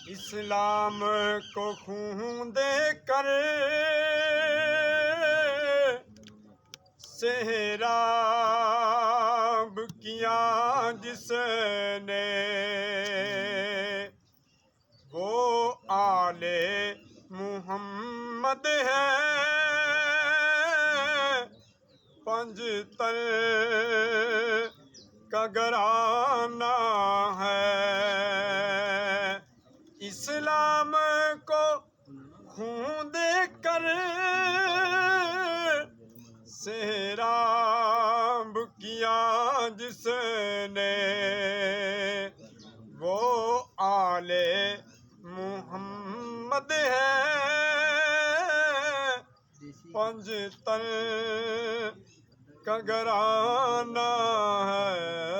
اسلام کو خون دے کر سیراب کیا جس نے، وہ آل محمد ہے، پنجتن کا گھرانہ ہے۔ اسلام کو خون دے کر سیراب کیا جس نے، وہ آل محمد ہے، پنجتن کا گھرانہ ہے۔